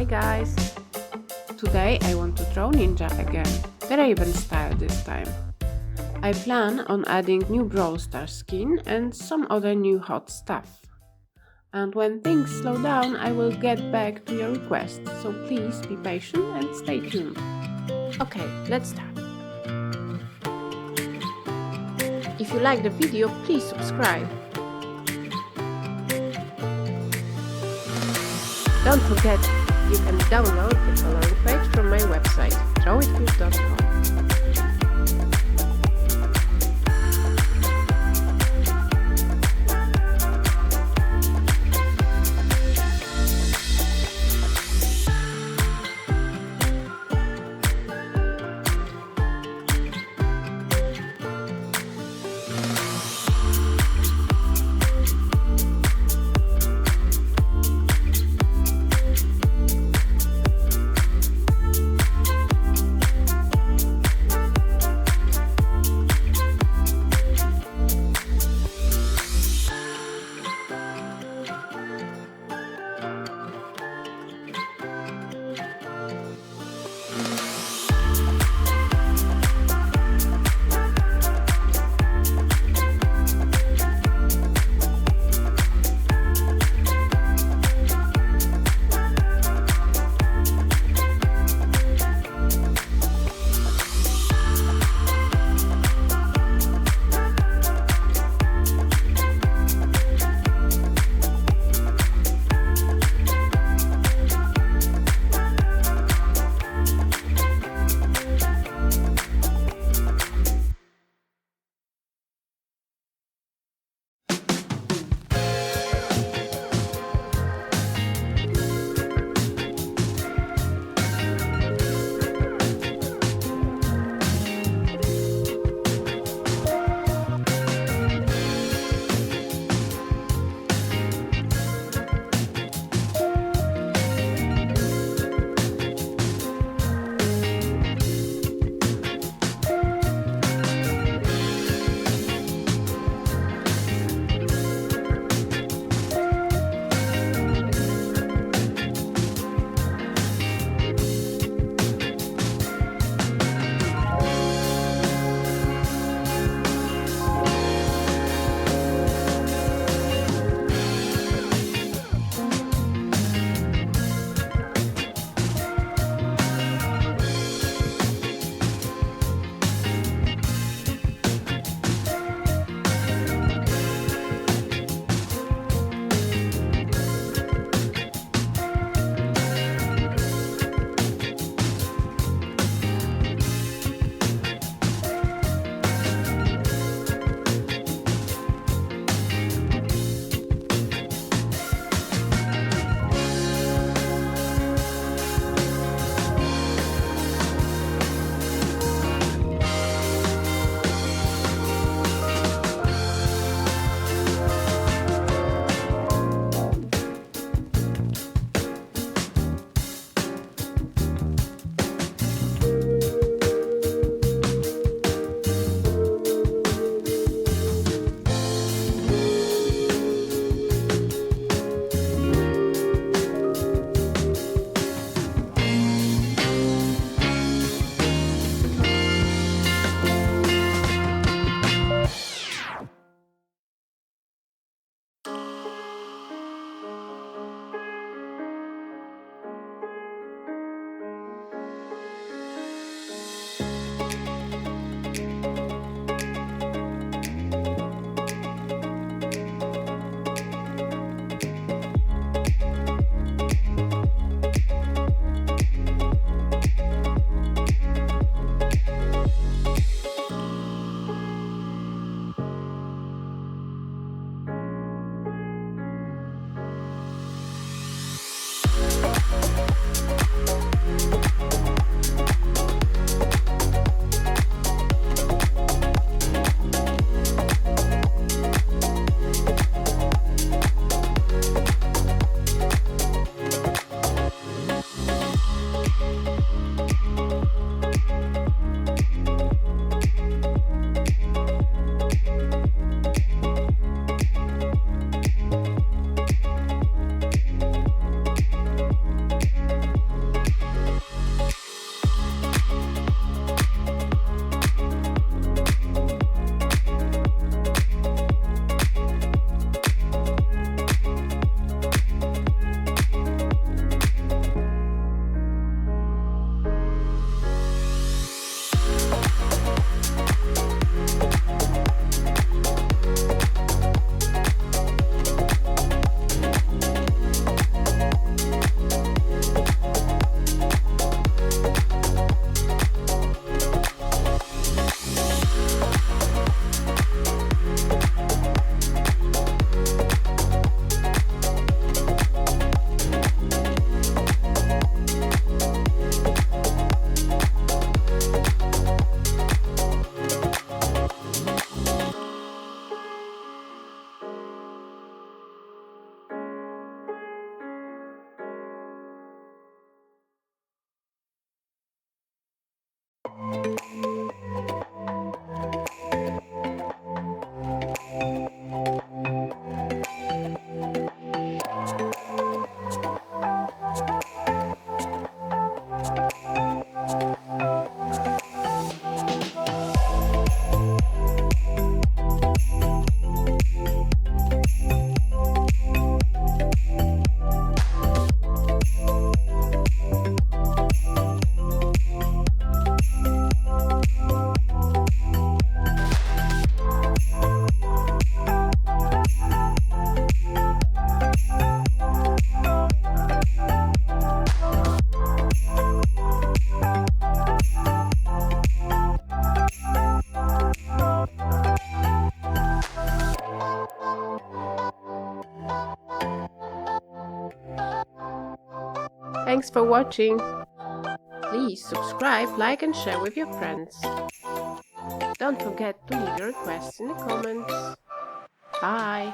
Hi guys! Today I want to throw ninja again, the Raven style this time. I plan on adding new Brawl Stars skin and some other new hot stuff. And when things slow down I will get back to your requests, so please be patient and stay tuned. Okay, let's start. If you like the video, please subscribe. Don't forget, you can download the following page from my website, throwitfuse.com. Thanks for watching. Please subscribe, like and share with your friends. Don't forget to leave your requests in the comments. Bye!